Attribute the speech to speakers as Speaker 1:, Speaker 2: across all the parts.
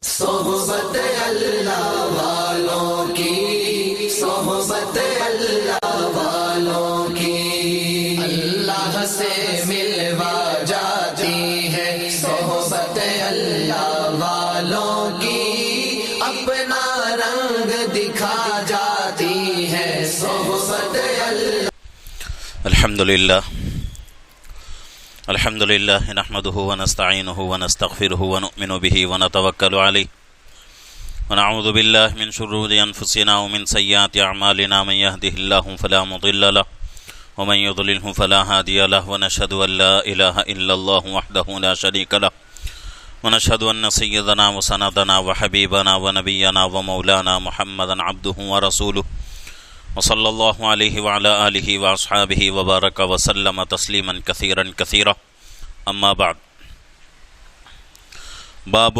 Speaker 1: صحبت اللہ والوں کی، صحبت اللہ والوں کی، اللہ سے ملوا جاتی ہے صحبت اللہ والوں کی، اپنا رنگ دکھا جاتی ہے صحبت اللہ۔
Speaker 2: الحمد لله نحمده ونستعينه ونستغفره ونؤمن به ونتوكل عليه ونعوذ بالله من شرور أنفسنا ومن سيئات أعمالنا، من يهده الله فلا مضل له ومن يضلله فلا هادي له، ونشهد أن لا إله إلا الله وحده لا شريك له، ونشهد أن سيدنا وسندنا وحبيبنا ونبينا ومولانا محمدا عبده ورسوله، وصلى الله عليه وعلى آله وأصحابه وبارك وسلم تسليما كثيرا كثيرا، أما بعد۔ باب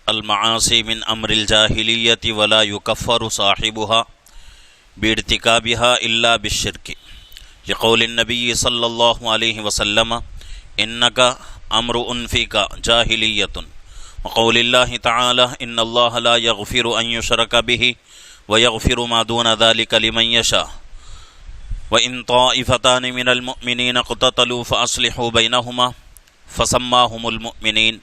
Speaker 2: المعاصي من أمر الجاهلية ولا يكفر صاحبها بارتكابها إلا بالشرك، لقول النبي صلى الله عليه وسلم إنك امرؤ فيك جاهلية، وقول الله تعالى إن الله لا يغفر أن يشرك به ويغفر ما دون ذلك لمن يشاء، وإن طائفتان من المؤمنين اقتتلوا فأصلحوا بينهما فسماهم المؤمنين۔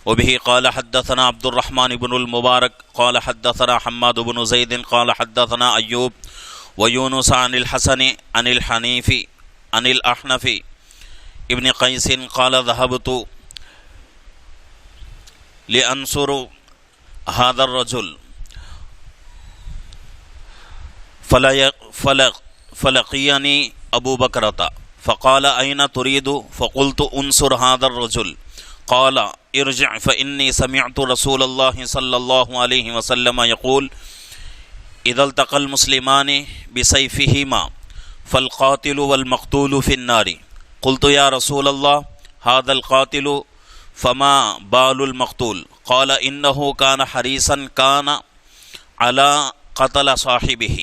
Speaker 2: وبه قال حدثنا عبد الرحمن بن المبارك قال حدثنا حماد بن زيد قال حدثنا أيوب ويونس عن الحسن عن الحنيف عن الأحنف ابن قيس قال ذهبت لأنصر هذا الرجل فلقيني أبو بكرة فقال أين تريد؟ فقلت أنصر هذا الرجل، قال ارجع فإني سمعت رسول الله صلى الله عليه وسلم يقول إذا التقى المسلمان بسيفهما فالقاتل والمقتول في النار، قلت يا رسول الله هذا القاتل فما بال المقتول؟ قال إنه كان حريصا كان على قتل صاحبه۔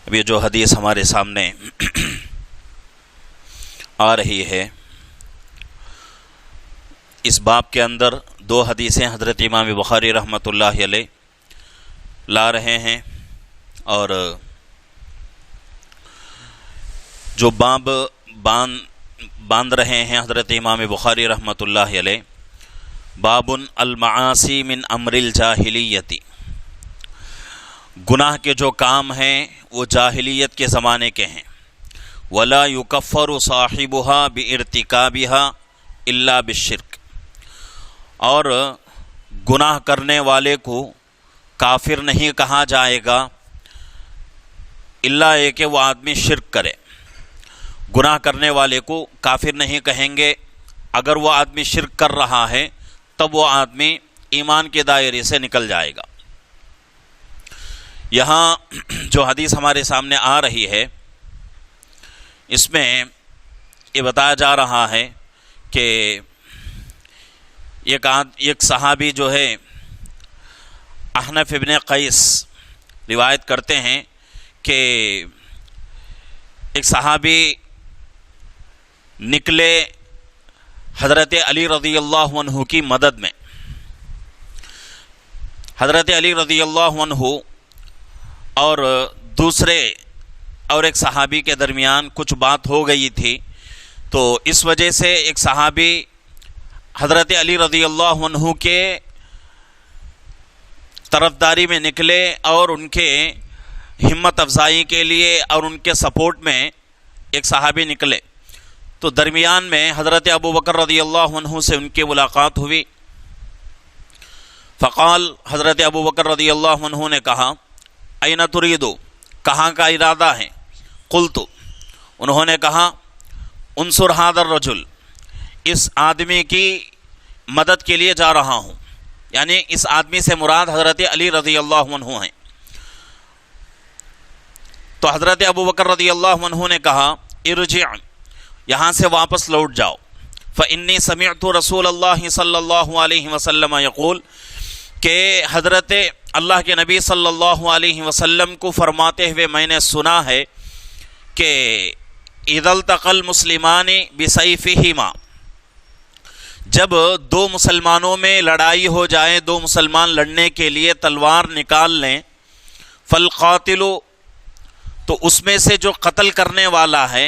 Speaker 2: اب یہ جو حدیث ہمارے سامنے آ رہی ہے، اس باب کے اندر دو حدیثیں حضرت امام بخاری رحمۃ اللہ علیہ لا رہے ہیں، اور جو باب باندھ رہے ہیں حضرت امام بخاری رحمۃ اللہ علیہ، باب المعاصی من امر الجاہلیتی، گناہ کے جو کام ہیں وہ جاہلیت کے زمانے کے ہیں، ولا یکفر صاحبها بارتکابها الا بالشرک، اور گناہ کرنے والے کو کافر نہیں کہا جائے گا الا یہ کہ وہ آدمی شرک کرے۔ گناہ کرنے والے کو کافر نہیں کہیں گے، اگر وہ آدمی شرک کر رہا ہے تب وہ آدمی ایمان کے دائرے سے نکل جائے گا۔ یہاں جو حدیث ہمارے سامنے آ رہی ہے، اس میں یہ بتایا جا رہا ہے کہ ایک صحابی جو ہے احنف ابن قیس روایت کرتے ہیں کہ ایک صحابی نکلے حضرت علی رضی اللہ عنہ کی مدد میں۔ حضرت علی رضی اللہ عنہ اور ایک صحابی کے درمیان کچھ بات ہو گئی تھی، تو اس وجہ سے ایک صحابی حضرت علی رضی اللہ عنہ کے طرفداری میں نکلے اور ان کے ہمت افزائی کے لیے اور ان کے سپورٹ میں ایک صحابی نکلے، تو درمیان میں حضرت ابو بکر رضی اللہ عنہ سے ان کی ملاقات ہوئی۔ فقال، حضرت ابو بکر رضی اللہ عنہ نے کہا این تریدو، کہاں کا ارادہ ہے؟ قلت، انہوں نے کہا انصر ھذا الرجل، اس آدمی کی مدد کے لیے جا رہا ہوں، یعنی اس آدمی سے مراد حضرت علی رضی اللہ عنہ ہیں۔ تو حضرت ابو بکر رضی اللہ عنہ نے کہا ارجع، یہاں سے واپس لوٹ جاؤ، فإنی سمعت رسول اللہ صلی اللہ علیہ وسلم یقول، کہ حضرت اللہ کے نبی صلی اللہ علیہ وسلم کو فرماتے ہوئے میں نے سنا ہے کہ اذا التقى المسلمان بسيفهما، جب دو مسلمانوں میں لڑائی ہو جائے، دو مسلمان لڑنے کے لیے تلوار نکال لیں، فالقاتل، تو اس میں سے جو قتل کرنے والا ہے،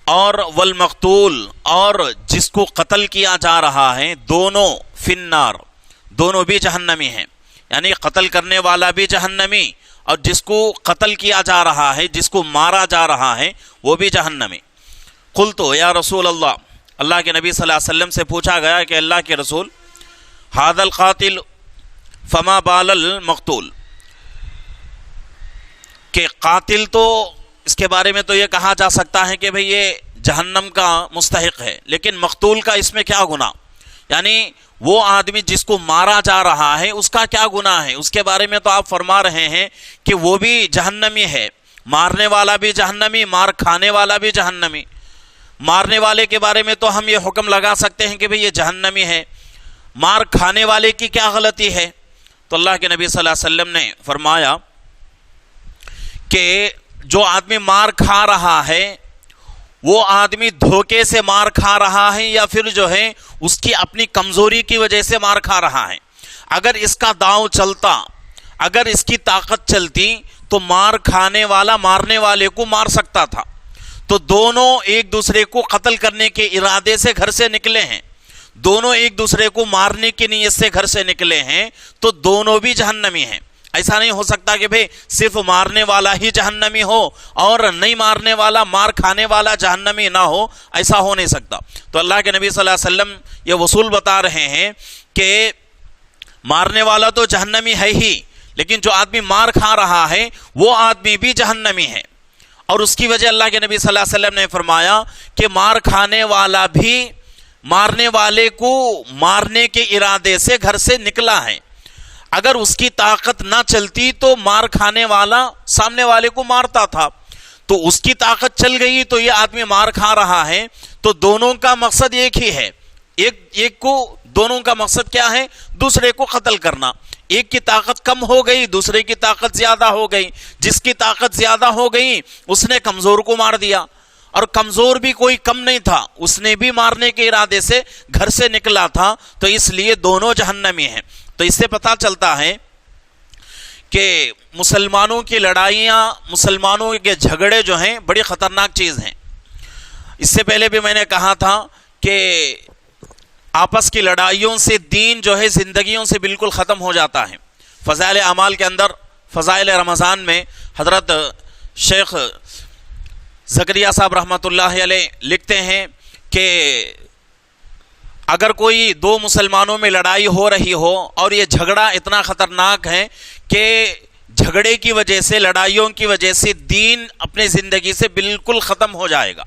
Speaker 2: اور والمقتول، اور جس کو قتل کیا جا رہا ہے، دونوں فی النار، دونوں بھی جہنمی ہیں، یعنی قتل کرنے والا بھی جہنمی اور جس کو قتل کیا جا رہا ہے، جس کو مارا جا رہا ہے، وہ بھی جہنمی۔ قلت یا رسول اللہ، اللہ کے نبی صلی اللہ علیہ وسلم سے پوچھا گیا کہ اللہ کے رسول، ھذا القاتل فما بال المقتول، کہ قاتل تو اس کے بارے میں تو یہ کہا جا سکتا ہے کہ بھئی یہ جہنم کا مستحق ہے، لیکن مقتول کا اس میں کیا گناہ؟ یعنی وہ آدمی جس کو مارا جا رہا ہے اس کا کیا گناہ ہے؟ اس کے بارے میں تو آپ فرما رہے ہیں کہ وہ بھی جہنمی ہے، مارنے والا بھی جہنمی، مار کھانے والا بھی جہنمی۔ مارنے والے کے بارے میں تو ہم یہ حکم لگا سکتے ہیں کہ بھئی یہ جہنمی ہے، مار کھانے والے کی کیا غلطی ہے؟ تو اللہ کے نبی صلی اللہ علیہ وسلم نے فرمایا کہ جو آدمی مار کھا رہا ہے وہ آدمی دھوکے سے مار کھا رہا ہے یا پھر جو ہے اس کی اپنی کمزوری کی وجہ سے مار کھا رہا ہے۔ اگر اس کا داؤں چلتا، اگر اس کی طاقت چلتی تو مار کھانے والا مارنے والے کو مار سکتا تھا۔ تو دونوں ایک دوسرے کو قتل کرنے کے ارادے سے گھر سے نکلے ہیں، دونوں ایک دوسرے کو مارنے کی نیت سے گھر سے نکلے ہیں، تو دونوں بھی جہنمی ہیں۔ ایسا نہیں ہو سکتا کہ بھئی صرف مارنے والا ہی جہنمی ہو اور نہیں مارنے والا، مار کھانے والا جہنمی نہ ہو، ایسا ہو نہیں سکتا۔ تو اللہ کے نبی صلی اللہ علیہ وسلم یہ اصول بتا رہے ہیں کہ مارنے والا تو جہنمی ہے ہی، لیکن جو آدمی مار کھا رہا ہے وہ آدمی بھی جہنمی ہے۔ اور اس کی وجہ اللہ کے نبی صلی اللہ علیہ وسلم نے فرمایا کہ مار کھانے والا بھی مارنے والے کو مارنے کے ارادے سے گھر سے نکلا ہے۔ اگر اس کی طاقت نہ چلتی تو مار کھانے والا سامنے والے کو مارتا تھا، تو اس کی طاقت چل گئی تو یہ آدمی مار کھا رہا ہے، تو دونوں کا مقصد ایک ہی ہے، ایک کو دونوں کا مقصد کیا ہے؟ دوسرے کو قتل کرنا۔ ایک کی طاقت کم ہو گئی، دوسرے کی طاقت زیادہ ہو گئی، جس کی طاقت زیادہ ہو گئی اس نے کمزور کو مار دیا، اور کمزور بھی کوئی کم نہیں تھا، اس نے بھی مارنے کے ارادے سے گھر سے نکلا تھا، تو اس لیے دونوں جہنمی ہیں۔ تو اس سے پتہ چلتا ہے کہ مسلمانوں کی لڑائیاں، مسلمانوں کے جھگڑے جو ہیں بڑی خطرناک چیز ہیں۔ اس سے پہلے بھی میں نے کہا تھا کہ آپس کی لڑائیوں سے دین جو ہے زندگیوں سے بالکل ختم ہو جاتا ہے۔ فضائل اعمال کے اندر فضائل رمضان میں حضرت شیخ زکریا صاحب رحمۃ اللہ علیہ لکھتے ہیں کہ اگر کوئی دو مسلمانوں میں لڑائی ہو رہی ہو اور یہ جھگڑا اتنا خطرناک ہے کہ جھگڑے کی وجہ سے، لڑائیوں کی وجہ سے دین اپنے زندگی سے بالکل ختم ہو جائے گا،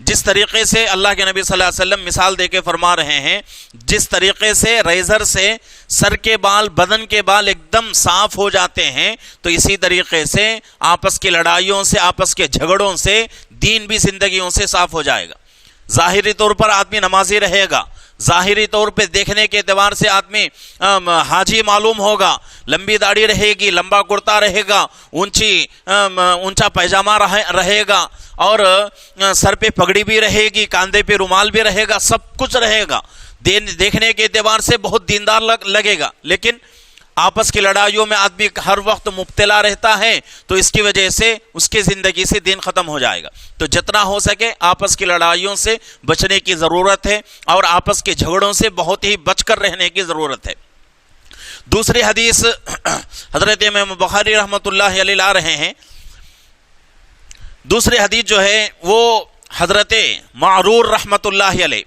Speaker 2: جس طریقے سے اللہ کے نبی صلی اللہ علیہ وسلم مثال دے کے فرما رہے ہیں، جس طریقے سے ریزر سے سر کے بال، بدن کے بال ایک دم صاف ہو جاتے ہیں، تو اسی طریقے سے آپس کی لڑائیوں سے، آپس کے جھگڑوں سے دین بھی زندگیوں سے صاف ہو جائے گا۔ ظاہری طور پر آدمی نمازی رہے گا، ظاہری طور پہ دیکھنے کے اعتبار سے آدمی حاجی معلوم ہوگا، لمبی داڑھی رہے گی، لمبا کرتا رہے گا، اونچا پیجامہ رہے گا، اور سر پہ پگڑی بھی رہے گی، کاندھے پہ رومال بھی رہے گا، سب کچھ رہے گا، دیکھنے کے اعتبار سے بہت دیندار لگے گا، لیکن آپس کی لڑائیوں میں آدمی ہر وقت مبتلا رہتا ہے، تو اس کی وجہ سے اس کی زندگی سے دین ختم ہو جائے گا۔ تو جتنا ہو سکے آپس کی لڑائیوں سے بچنے کی ضرورت ہے، اور آپس کے جھگڑوں سے بہت ہی بچ کر رہنے کی ضرورت ہے۔ دوسری حدیث حضرت امام بخاری رحمۃ اللہ علیہ لا رہے ہیں، دوسری حدیث جو ہے وہ حضرت معرور رحمۃ اللہ علیہ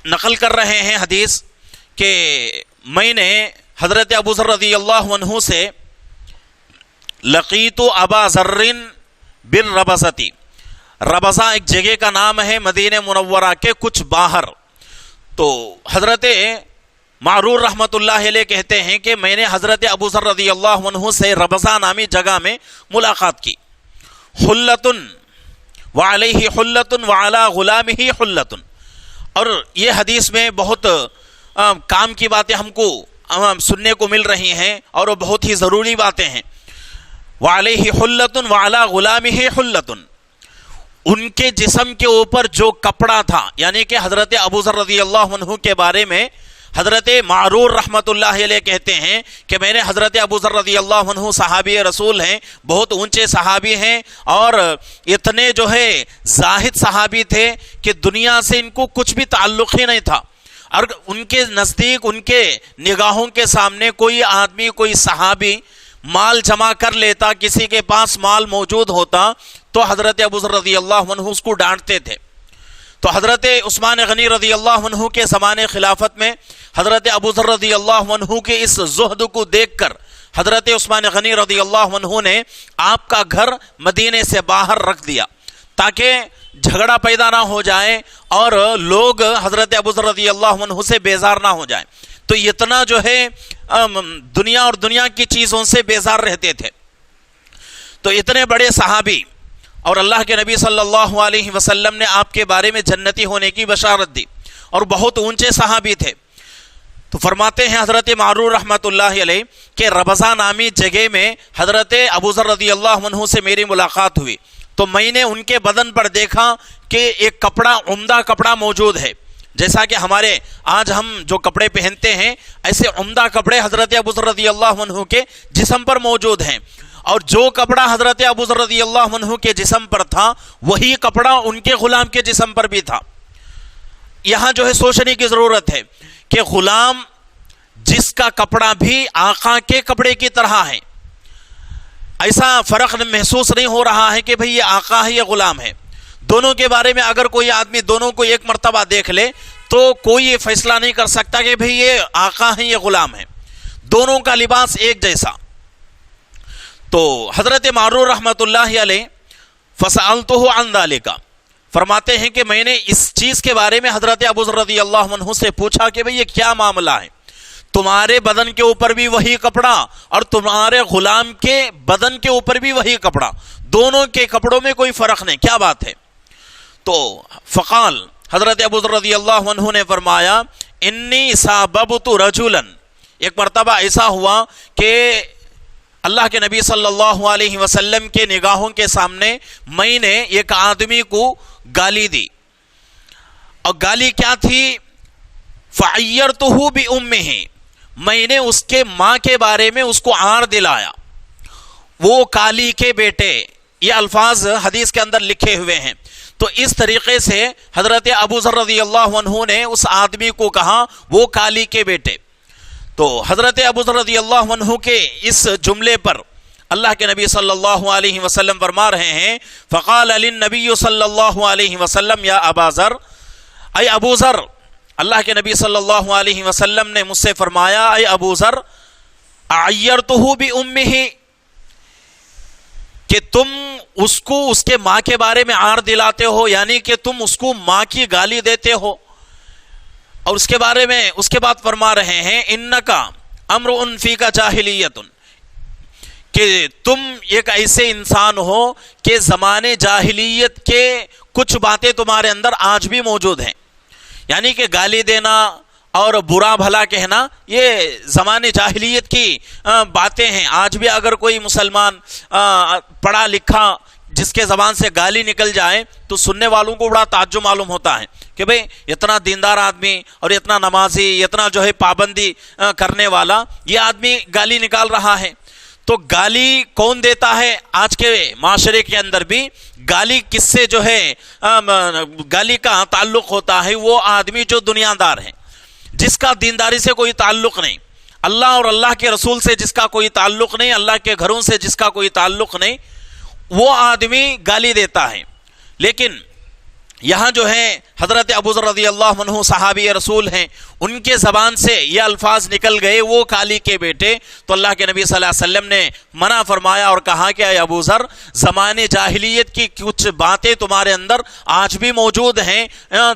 Speaker 2: نقل کر رہے ہیں حدیث کہ میں نے حضرت ابو ذر رضی اللہ عنہ سے لقیت ابا ذر بالربزتی، ربزہ ایک جگہ کا نام ہے مدینہ منورہ کے کچھ باہر۔ تو حضرت معرور رحمۃ اللہ علیہ کہتے ہیں کہ میں نے حضرت ابو ذر رضی اللہ عنہ سے ربزہ نامی جگہ میں ملاقات کی۔ حلتن وعلیہ حلتن وعلی غلامہ حلتن، اور یہ حدیث میں بہت کام کی باتیں ہم کو سننے کو مل رہی ہیں، اور وہ بہت ہی ضروری باتیں ہیں۔ وعلیہ حلتن وعلی غلامہ حلتن، ان کے جسم کے اوپر جو کپڑا تھا، یعنی کہ حضرت ابو ذر رضی اللہ عنہ کے بارے میں حضرت معرور رحمت اللہ علیہ کہتے ہیں کہ میں نے حضرت ابو ذر رضی اللہ عنہ صحابی رسول ہیں، بہت اونچے صحابی ہیں، اور اتنے جو ہے زاہد صحابی تھے کہ دنیا سے ان کو کچھ بھی تعلق ہی نہیں تھا، اور ان کے نزدیک، ان کے نگاہوں کے سامنے کوئی آدمی، کوئی صحابی مال جمع کر لیتا، کسی کے پاس مال موجود ہوتا تو حضرت ابو ذر رضی اللہ عنہ اس کو ڈانٹتے تھے۔ تو حضرت عثمان غنی رضی اللہ عنہ کے زمانے خلافت میں حضرت ابو ذر رضی اللہ عنہ کے اس زہد کو دیکھ کر حضرت عثمان غنی رضی اللہ عنہ نے آپ کا گھر مدینے سے باہر رکھ دیا تاکہ جھگڑا پیدا نہ ہو جائے اور لوگ حضرت ابو ذر رضی اللہ عنہ سے بیزار نہ ہو جائیں۔ تو اتنا جو ہے دنیا اور دنیا کی چیزوں سے بیزار رہتے تھے۔ تو اتنے بڑے صحابی، اور اللہ کے نبی صلی اللہ علیہ وسلم نے آپ کے بارے میں جنتی ہونے کی بشارت دی، اور بہت اونچے صحابی تھے۔ تو فرماتے ہیں حضرت معرور رحمت اللہ علیہ کہ ربضہ نامی جگہ میں حضرت ابو ذر رضی اللہ عنہ سے میری ملاقات ہوئی، تو میں نے ان کے بدن پر دیکھا کہ ایک کپڑا، عمدہ کپڑا موجود ہے، جیسا کہ ہمارے آج ہم جو کپڑے پہنتے ہیں ایسے عمدہ کپڑے حضرت ابو ذر رضی اللہ عنہ کے جسم پر موجود ہیں، اور جو کپڑا حضرت ابو ذر رضی اللہ عنہ کے جسم پر تھا وہی کپڑا ان کے غلام کے جسم پر بھی تھا۔ یہاں جو ہے سوچنے کی ضرورت ہے کہ غلام جس کا کپڑا بھی آقا کے کپڑے کی طرح ہے، ایسا فرق محسوس نہیں ہو رہا ہے کہ بھئی یہ آقا ہے یہ غلام ہے۔ دونوں کے بارے میں اگر کوئی آدمی دونوں کو ایک مرتبہ دیکھ لے تو کوئی یہ فیصلہ نہیں کر سکتا کہ بھئی یہ آقا ہے یہ غلام ہے، دونوں کا لباس ایک جیسا۔ تو حضرت معرور رحمت اللہ علیہ فسألتہ عن ذالک، فرماتے ہیں کہ میں نے اس چیز کے بارے میں حضرت ابو ذر رضی اللہ عنہ سے پوچھا کہ بھئی یہ کیا معاملہ ہے، تمہارے بدن کے اوپر بھی وہی کپڑا اور تمہارے غلام کے بدن کے اوپر بھی وہی کپڑا، دونوں کے کپڑوں میں کوئی فرق نہیں، کیا بات ہے؟ تو فقال، حضرت ابو ذر رضی اللہ عنہ نے فرمایا انی ساببت رجلا، ایک مرتبہ ایسا ہوا کہ اللہ کے نبی صلی اللہ علیہ وسلم کے نگاہوں کے سامنے میں نے ایک آدمی کو گالی دی، اور گالی کیا تھی؟ فعیرتہ بأمہ، میں نے اس کے ماں کے بارے میں اس کو عار دلایا، وہ کالی کے بیٹے، یہ الفاظ حدیث کے اندر لکھے ہوئے ہیں۔ تو اس طریقے سے حضرت ابو ذر رضی اللہ عنہ نے اس آدمی کو کہا وہ کالی کے بیٹے۔ تو حضرت ابو ذر رضی اللہ عنہ کے اس جملے پر اللہ کے نبی صلی اللہ علیہ وسلم فرما رہے ہیں فقال للنبی صلی اللہ علیہ وسلم یا ابا ذر، اے ابو ذر، اللہ کے نبی صلی اللہ علیہ وسلم نے مجھ سے فرمایا اے ابو ذر، اعیرتہ بامہ، کہ تم اس کو اس کے ماں کے بارے میں عار دلاتے ہو، یعنی کہ تم اس کو ماں کی گالی دیتے ہو۔ اور اس کے بارے میں اس کے بعد فرما رہے ہیں انکا امرؤ فیک جاہلیت، کہ تم ایک ایسے انسان ہو کہ زمانے جاہلیت کے کچھ باتیں تمہارے اندر آج بھی موجود ہیں، یعنی کہ گالی دینا اور برا بھلا کہنا یہ زمانے جاہلیت کی باتیں ہیں۔ آج بھی اگر کوئی مسلمان پڑھا لکھا جس کے زبان سے گالی نکل جائے تو سننے والوں کو بڑا تعجب معلوم ہوتا ہے کہ بھئی اتنا دیندار آدمی اور اتنا نمازی، اتنا جو ہے پابندی کرنے والا، یہ آدمی گالی نکال رہا ہے۔ تو گالی کون دیتا ہے؟ آج کے معاشرے کے اندر بھی گالی کس سے جو ہے گالی کا تعلق ہوتا ہے؟ وہ آدمی جو دنیا دار ہے، جس کا دینداری سے کوئی تعلق نہیں، اللہ اور اللہ کے رسول سے جس کا کوئی تعلق نہیں، اللہ کے گھروں سے جس کا کوئی تعلق نہیں، وہ آدمی گالی دیتا ہے۔ لیکن یہاں جو ہے حضرت ابو ذر رضی اللہ عنہ صحابی رسول ہیں، ان کے زبان سے یہ الفاظ نکل گئے وہ کالی کے بیٹے، تو اللہ کے نبی صلی اللہ علیہ وسلم نے منع فرمایا اور کہا کہ اے ابو ذر، زمانے جاہلیت کی کچھ باتیں تمہارے اندر آج بھی موجود ہیں،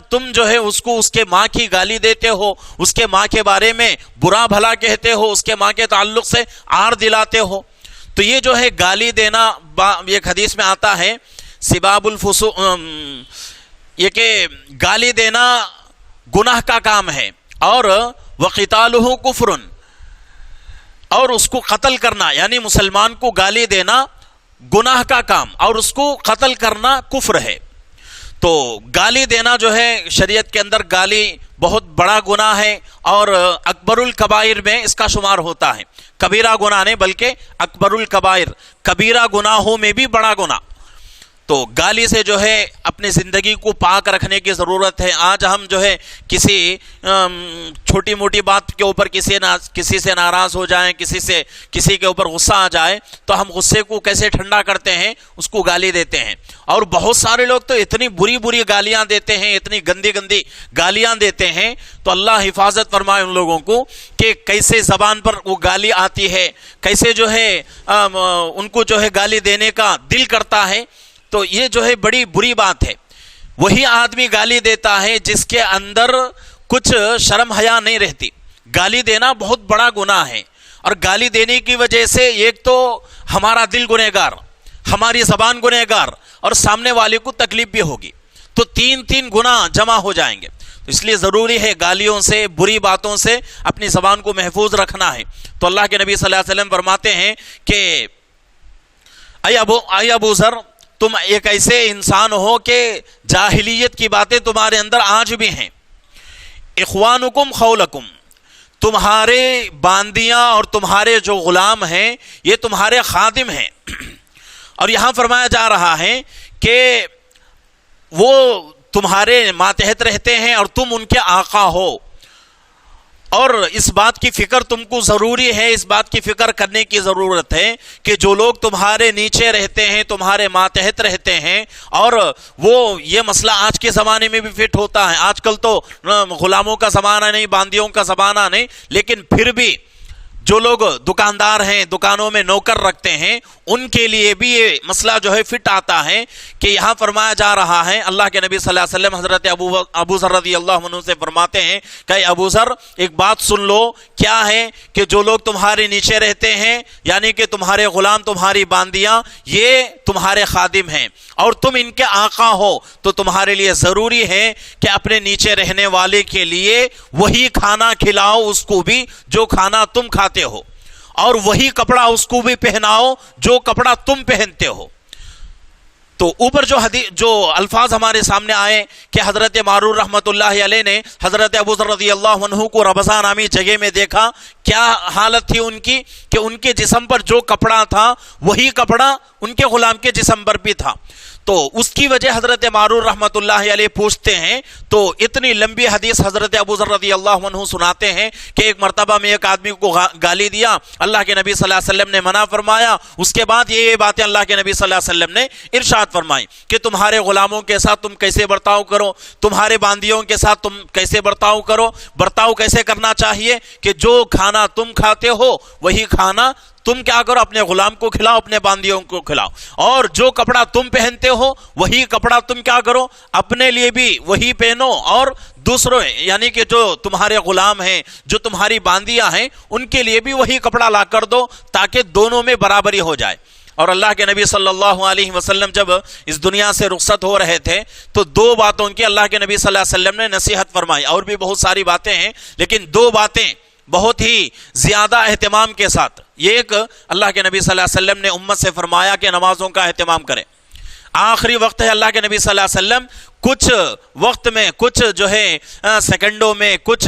Speaker 2: تم جو ہے اس کو اس کے ماں کی گالی دیتے ہو، اس کے ماں کے بارے میں برا بھلا کہتے ہو، اس کے ماں کے تعلق سے عار دلاتے ہو۔ تو یہ جو ہے گالی دینا، ایک حدیث میں آتا ہے سباب الفسوق، یہ کہ گالی دینا گناہ کا کام ہے، اور وقتالہ کفر، اور اس کو قتل کرنا، یعنی مسلمان کو گالی دینا گناہ کا کام اور اس کو قتل کرنا کفر ہے۔ تو گالی دینا جو ہے شریعت کے اندر گالی بہت بڑا گناہ ہے اور اکبر الکبائر میں اس کا شمار ہوتا ہے. کبیرہ گناہ نہیں بلکہ اکبر الکبائر، کبیرہ گناہوں میں بھی بڑا گناہ. تو گالی سے جو ہے اپنی زندگی کو پاک رکھنے کی ضرورت ہے. آج ہم جو ہے کسی چھوٹی موٹی بات کے اوپر کسی سے ناراض ہو جائیں، کسی کے اوپر غصہ آ جائے تو ہم غصے کو کیسے ٹھنڈا کرتے ہیں، اس کو گالی دیتے ہیں. اور بہت سارے لوگ تو اتنی بری گالیاں دیتے ہیں، اتنی گندی گالیاں دیتے ہیں. تو اللہ حفاظت فرمائے ان لوگوں کو کہ کیسے زبان پر وہ گالی آتی ہے، کیسے جو ہے ان کو جو ہے گالی دینے کا دل کرتا ہے. تو یہ جو ہے بڑی بری بات ہے. وہی آدمی گالی دیتا ہے جس کے اندر کچھ شرم حیا نہیں رہتی. گالی دینا بہت بڑا گناہ ہے، اور گالی دینے کی وجہ سے ایک تو ہمارا دل گنہگار، ہماری زبان گنہگار، اور سامنے والے کو تکلیف بھی ہوگی. تو تین گناہ جمع ہو جائیں گے. تو اس لیے ضروری ہے گالیوں سے، بری باتوں سے اپنی زبان کو محفوظ رکھنا ہے. تو اللہ کے نبی صلی اللہ علیہ وسلم فرماتے ہیں کہ اے ابو ذر، تم ایک ایسے انسان ہو کہ جاہلیت کی باتیں تمہارے اندر آج بھی ہیں. اخوانکم خولکم، تمہارے باندیاں اور تمہارے جو غلام ہیں یہ تمہارے خادم ہیں. اور یہاں فرمایا جا رہا ہے کہ وہ تمہارے ماتحت رہتے ہیں اور تم ان کے آقا ہو. اور اس بات کی فکر تم کو ضروری ہے، اس بات کی فکر کرنے کی ضرورت ہے کہ جو لوگ تمہارے نیچے رہتے ہیں، تمہارے ماتحت رہتے ہیں، اور وہ یہ مسئلہ آج کے زمانے میں بھی فٹ ہوتا ہے. آج کل تو غلاموں کا زمانہ نہیں، باندیوں کا زمانہ نہیں، لیکن پھر بھی جو لوگ دکاندار ہیں، دکانوں میں نوکر رکھتے ہیں، ان کے لیے بھی یہ مسئلہ جو ہے فٹ آتا ہے کہ یہاں فرمایا جا رہا ہے. اللہ کے نبی صلی اللہ علیہ وسلم حضرت ابو ذر رضی اللہ عنہ سے فرماتے ہیں کہ ابو ذر ایک بات سن لو. کیا ہے کہ جو لوگ تمہارے نیچے رہتے ہیں، یعنی کہ تمہارے غلام، تمہاری باندیاں، یہ تمہارے خادم ہیں اور تم ان کے آقا ہو. تو تمہارے لیے ضروری ہے کہ اپنے نیچے رہنے والے کے لیے وہی کھانا کھلاؤ اس کو بھی جو کھانا تم کھاتے ہو، اور وہی کپڑا اس کو بھی پہناؤ جو کپڑا تم پہنتے ہو. تو اوپر جو الفاظ ہمارے سامنے آئے کہ حضرت معرور رحمت اللہ علیہ نے حضرت ابو ذر رضی اللہ عنہ کو ربضہ نامی جگہ میں دیکھا. کیا حالت تھی ان کی کہ ان کے جسم پر جو کپڑا تھا وہی کپڑا ان کے غلام کے جسم پر بھی تھا. تو اس کی وجہ حضرت معرور رحمت اللہ علیہ پوچھتے ہیں. تو اتنی لمبی حدیث حضرت ابو ذر رضی اللہ عنہ سناتے ہیں کہ ایک مرتبہ میں ایک آدمی کو گالی دیا، اللہ کے نبی صلی اللہ علیہ وسلم نے منع فرمایا. اس کے بعد یہ باتیں اللہ کے نبی صلی اللہ علیہ وسلم نے ارشاد فرمائی کہ تمہارے غلاموں کے ساتھ تم کیسے برتاؤ کرو، تمہارے باندیوں کے ساتھ تم کیسے برتاؤ کرو. برتاؤ کیسے کرنا چاہیے کہ جو کھانا تم کھاتے ہو وہی کھانا تم کیا کرو، اپنے غلام کو کھلاؤ، اپنے باندیوں کو کھلاؤ. اور جو کپڑا تم پہنتے ہو وہی کپڑا تم کیا کرو، اپنے لیے بھی وہی پہنو، اور دوسروں یعنی کہ جو تمہارے غلام ہیں، جو تمہاری باندیاں ہیں، ان کے لیے بھی وہی کپڑا لا کر دو تاکہ دونوں میں برابری ہو جائے. اور اللہ کے نبی صلی اللہ علیہ وسلم جب اس دنیا سے رخصت ہو رہے تھے تو دو باتوں کی اللہ کے نبی صلی اللہ علیہ وسلم نے نصیحت فرمائی. اور بھی بہت ساری باتیں ہیں لیکن دو باتیں بہت ہی زیادہ اہتمام کے ساتھ. یہ ایک اللہ کے نبی صلی اللہ علیہ وسلم نے امت سے فرمایا کہ نمازوں کا اہتمام کرے. آخری وقت ہے، اللہ کے نبی صلی اللہ علیہ وسلم کچھ وقت میں، کچھ جو ہے سیکنڈوں میں، کچھ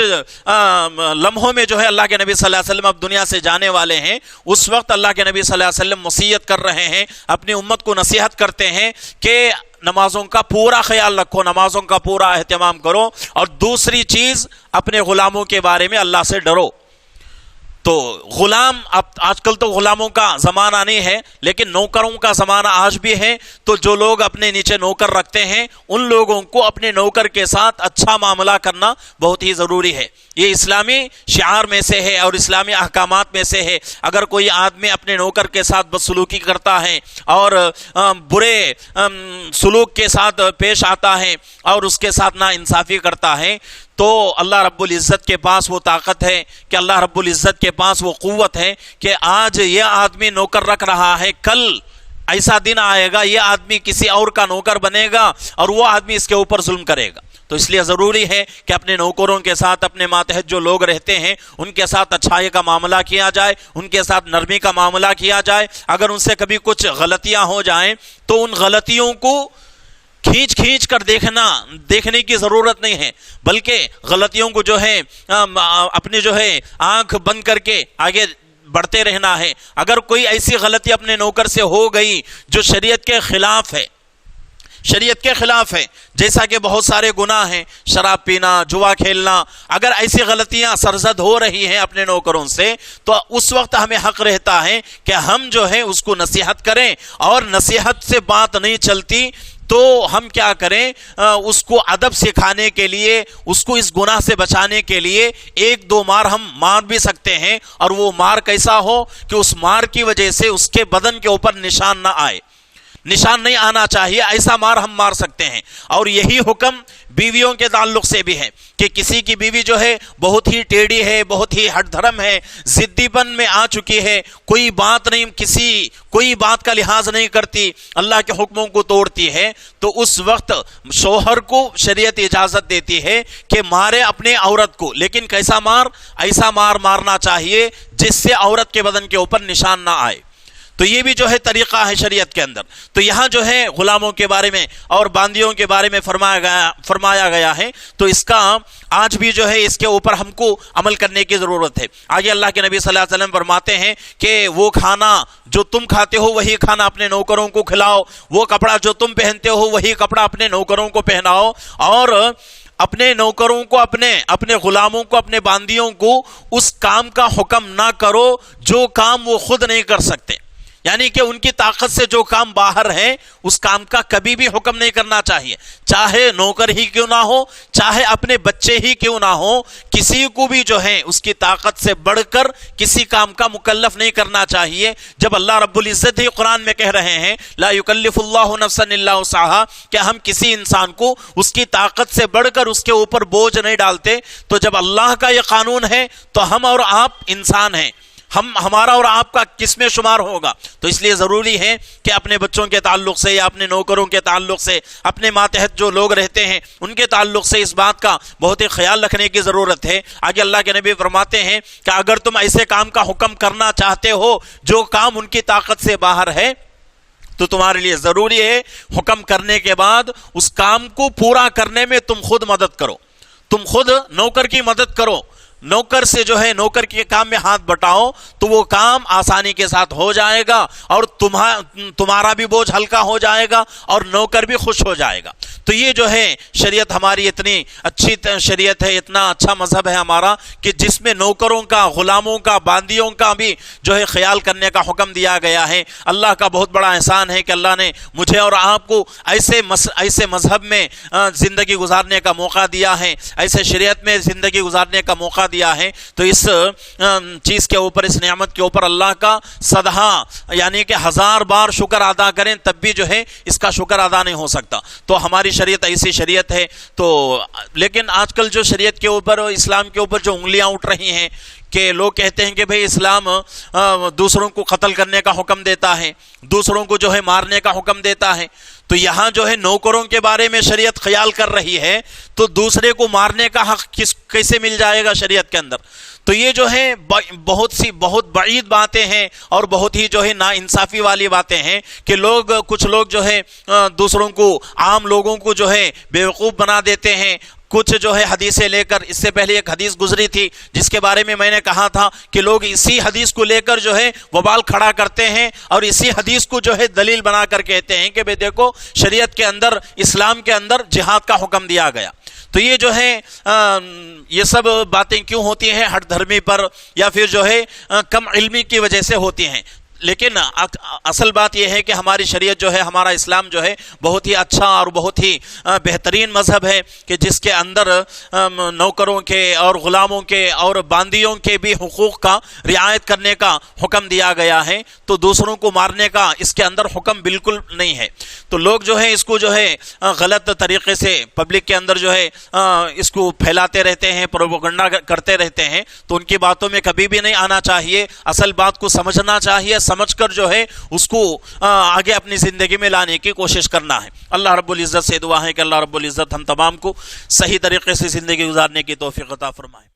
Speaker 2: لمحوں میں جو ہے اللہ کے نبی صلی اللہ علیہ وسلم اب دنیا سے جانے والے ہیں. اس وقت اللہ کے نبی صلی اللہ علیہ وسلم وصیت کر رہے ہیں، اپنی امت کو نصیحت کرتے ہیں کہ نمازوں کا پورا خیال رکھو، نمازوں کا پورا اہتمام کرو، اور دوسری چیز اپنے غلاموں کے بارے میں اللہ سے ڈرو. تو غلام، اب آج کل تو غلاموں کا زمانہ نہیں ہے لیکن نوکروں کا زمانہ آج بھی ہے. تو جو لوگ اپنے نیچے نوکر رکھتے ہیں ان لوگوں کو اپنے نوکر کے ساتھ اچھا معاملہ کرنا بہت ہی ضروری ہے. یہ اسلامی شعار میں سے ہے اور اسلامی احکامات میں سے ہے. اگر کوئی آدمی اپنے نوکر کے ساتھ بدسلوکی کرتا ہے اور برے سلوک کے ساتھ پیش آتا ہے اور اس کے ساتھ ناانصافی کرتا ہے تو اللہ رب العزت کے پاس وہ طاقت ہے کہ اللہ رب العزت کے پاس وہ قوت ہے کہ آج یہ آدمی نوکر رکھ رہا ہے، کل ایسا دن آئے گا یہ آدمی کسی اور کا نوکر بنے گا اور وہ آدمی اس کے اوپر ظلم کرے گا. تو اس لیے ضروری ہے کہ اپنے نوکروں کے ساتھ، اپنے ماتحت جو لوگ رہتے ہیں ان کے ساتھ اچھائی کا معاملہ کیا جائے، ان کے ساتھ نرمی کا معاملہ کیا جائے. اگر ان سے کبھی کچھ غلطیاں ہو جائیں تو ان غلطیوں کو کھینچ کر دیکھنے کی ضرورت نہیں ہے، بلکہ غلطیوں کو جو ہے اپنے جو ہے آنکھ بند کر کے آگے بڑھتے رہنا ہے۔ اگر کوئی ایسی غلطی اپنے نوکر سے ہو گئی جو شریعت کے خلاف ہے، جیسا کہ بہت سارے گناہ ہیں، شراب پینا، جوا کھیلنا، اگر ایسی غلطیاں سرزد ہو رہی ہیں اپنے نوکروں سے، تو اس وقت ہمیں حق رہتا ہے کہ ہم جو ہے اس کو نصیحت کریں، اور نصیحت سے بات نہیں چلتی تو ہم کیا کریں، اس کو ادب سکھانے کے لیے، اس کو اس گناہ سے بچانے کے لیے ایک دو مار ہم مار بھی سکتے ہیں، اور وہ مار کیسا ہو کہ اس مار کی وجہ سے اس کے بدن کے اوپر نشان نہ آئے، نشان نہیں آنا چاہیے، ایسا مار ہم مار سکتے ہیں۔ اور یہی حکم بیویوں کے تعلق سے بھی ہے کہ کسی کی بیوی جو ہے بہت ہی ٹیڑھی ہے، بہت ہی ہٹ دھرم ہے، ضدی پن میں آ چکی ہے، کوئی بات کا لحاظ نہیں کرتی، اللہ کے حکموں کو توڑتی ہے، تو اس وقت شوہر کو شریعت اجازت دیتی ہے کہ مارے اپنے عورت کو، لیکن کیسا مار؟ ایسا مار مارنا چاہیے جس سے عورت کے بدن کے اوپر نشان نہ آئے۔ تو یہ بھی جو ہے طریقہ ہے شریعت کے اندر۔ تو یہاں جو ہے غلاموں کے بارے میں اور باندیوں کے بارے میں فرمایا گیا ہے، تو اس کا آج بھی جو ہے اس کے اوپر ہم کو عمل کرنے کی ضرورت ہے۔ آگے اللہ کے نبی صلی اللہ علیہ وسلم فرماتے ہیں کہ وہ کھانا جو تم کھاتے ہو وہی کھانا اپنے نوکروں کو کھلاؤ، وہ کپڑا جو تم پہنتے ہو وہی کپڑا اپنے نوکروں کو پہناؤ، اور اپنے نوکروں کو، اپنے غلاموں کو، اپنے باندیوں کو اس کام کا حکم نہ کرو جو کام وہ خود نہیں کر سکتے، یعنی کہ ان کی طاقت سے جو کام باہر ہے اس کام کا کبھی بھی حکم نہیں کرنا چاہیے، چاہے نوکر ہی کیوں نہ ہو، چاہے اپنے بچے ہی کیوں نہ ہو، کسی کو بھی جو ہے اس کی طاقت سے بڑھ کر کسی کام کا مکلف نہیں کرنا چاہیے۔ جب اللہ رب العزت ہی قرآن میں کہہ رہے ہیں لا یکلف اللہ نفسا الا وسعہا، کہ ہم کسی انسان کو اس کی طاقت سے بڑھ کر اس کے اوپر بوجھ نہیں ڈالتے، تو جب اللہ کا یہ قانون ہے تو ہم اور آپ انسان ہیں، ہمارا اور آپ کا کس میں شمار ہوگا؟ تو اس لیے ضروری ہے کہ اپنے بچوں کے تعلق سے یا اپنے نوکروں کے تعلق سے، اپنے ماتحت جو لوگ رہتے ہیں ان کے تعلق سے اس بات کا بہت ہی خیال رکھنے کی ضرورت ہے۔ آگے اللہ کے نبی فرماتے ہیں کہ اگر تم ایسے کام کا حکم کرنا چاہتے ہو جو کام ان کی طاقت سے باہر ہے، تو تمہارے لیے ضروری ہے حکم کرنے کے بعد اس کام کو پورا کرنے میں تم خود مدد کرو، تم خود نوکر کی مدد کرو، نوکر سے جو ہے نوکر کے کام میں ہاتھ بٹاؤ تو وہ کام آسانی کے ساتھ ہو جائے گا، اور تمہارا بھی بوجھ ہلکا ہو جائے گا اور نوکر بھی خوش ہو جائے گا۔ تو یہ جو ہے شریعت ہماری اتنی اچھی شریعت ہے، اتنا اچھا مذہب ہے ہمارا کہ جس میں نوکروں کا، غلاموں کا، باندیوں کا بھی جو ہے خیال کرنے کا حکم دیا گیا ہے۔ اللہ کا بہت بڑا احسان ہے کہ اللہ نے مجھے اور آپ کو ایسے مذہب میں زندگی گزارنے کا موقع دیا ہے، ایسے شریعت میں زندگی گزارنے کا موقع دیا ہے۔ تو اس چیز کے اوپر، اس نعمت کے اوپر اللہ کا صدہا، یعنی کہ 1000 بار شکر ادا کریں تب بھی جو ہے اس کا شکر ادا نہیں ہو سکتا۔ تو ہماری شریعت ایسی شریعت ہے۔ تو لیکن آج کل جو شریعت کے اوپر، اسلام کے اوپر جو انگلیاں اٹھ رہی ہیں کہ لوگ کہتے ہیں کہ بھئی اسلام دوسروں کو قتل کرنے کا حکم دیتا ہے، دوسروں کو جو ہے مارنے کا حکم دیتا ہے، تو یہاں جو ہے نوکروں کے بارے میں شریعت خیال کر رہی ہے، تو دوسرے کو مارنے کا حق کیسے مل جائے گا شریعت کے اندر؟ تو یہ جو ہے بہت بعید باتیں ہیں اور بہت ہی جو ہے نا انصافی والی باتیں ہیں کہ کچھ لوگ جو ہے دوسروں کو، عام لوگوں کو جو ہے بیوقوف بنا دیتے ہیں، کچھ جو ہے حدیثیں لے کر۔ اس سے پہلے ایک حدیث گزری تھی جس کے بارے میں میں نے کہا تھا کہ لوگ اسی حدیث کو لے کر جو ہے وبال کھڑا کرتے ہیں اور اسی حدیث کو جو ہے دلیل بنا کر کہتے ہیں کہ بھئی دیکھو شریعت کے اندر، اسلام کے اندر جہاد کا حکم دیا گیا۔ تو یہ جو ہے یہ سب باتیں کیوں ہوتی ہیں؟ ہٹ دھرمی پر یا پھر جو ہے کم علمی کی وجہ سے ہوتی ہیں۔ لیکن اصل بات یہ ہے کہ ہماری شریعت جو ہے، ہمارا اسلام جو ہے بہت ہی اچھا اور بہت ہی بہترین مذہب ہے کہ جس کے اندر نوکروں کے اور غلاموں کے اور باندیوں کے بھی حقوق کا رعایت کرنے کا حکم دیا گیا ہے۔ تو دوسروں کو مارنے کا اس کے اندر حکم بالکل نہیں ہے۔ تو لوگ جو ہے اس کو جو ہے غلط طریقے سے پبلک کے اندر جو ہے اس کو پھیلاتے رہتے ہیں، پروپیگنڈا کرتے رہتے ہیں، تو ان کی باتوں میں کبھی بھی نہیں آنا چاہیے۔ اصل بات کو سمجھنا چاہیے، سمجھ کر جو ہے اس کو آگے اپنی زندگی میں لانے کی کوشش کرنا ہے۔ اللہ رب العزت سے دعا ہے کہ اللہ رب العزت ہم تمام کو صحیح طریقے سے زندگی گزارنے کی توفیق عطا فرمائے۔